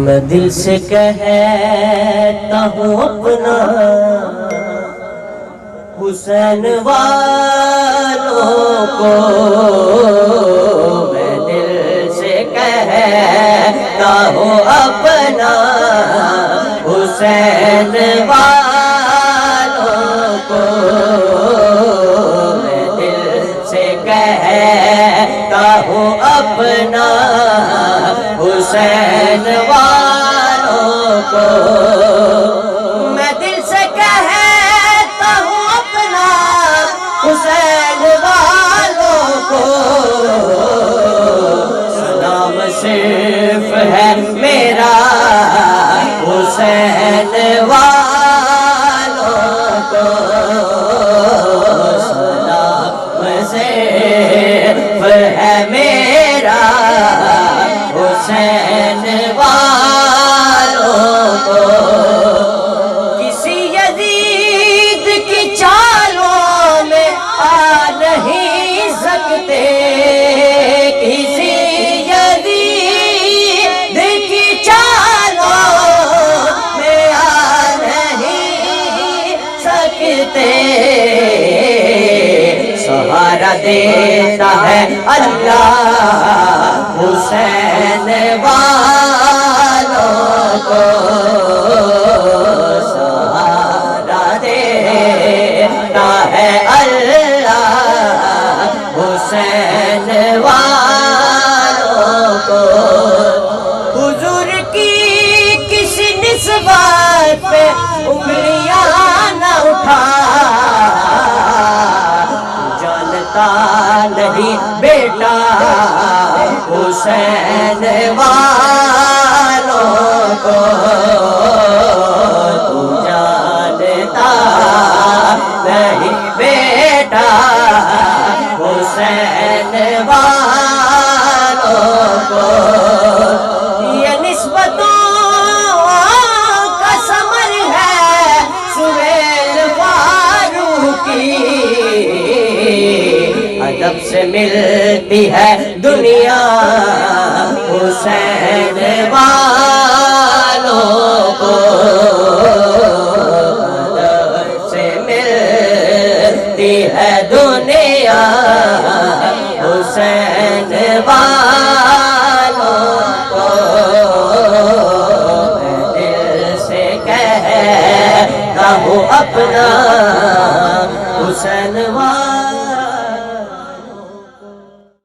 میں دل سے کہتا ہوں اپنا حسین والوں کو، میں دل سے کہتا ہوں اپنا حسین والوں کو، میں دل سے کہتا ہوں اپنا حسین والوں کو، میں دل سے کہتا ہوں اپنا حسین والوں کو، سلام صرف ہے میرا حسین والوں کو، سلام صرف ہے میرا حسین والوں کو، کسی یزید کی چالوں میں آ نہیں سکتے، کسی یزید کی چالوں میں آ نہیں سکتے، سہارا دیتا ہے اللہ حسین والوں کو، سہارا دیتا ہے اللہ حسین والوں کو، حضور کی کسی نسبت پہ انگلیاں نہ اٹھا، جانتا نہیں بیٹا حسین والوں کو، تو جانتا نہیں بیٹا حسین والوں کو، یہ نسبتوں کا ثمر ہے سہیل فاروقی، ادب سے ملتی ہے دنیا حسین والوں کو، ادب سے ملتی ہے دنیا حسین والوں کو، میں دل سے کہتا ہوں اپنا حسین والوں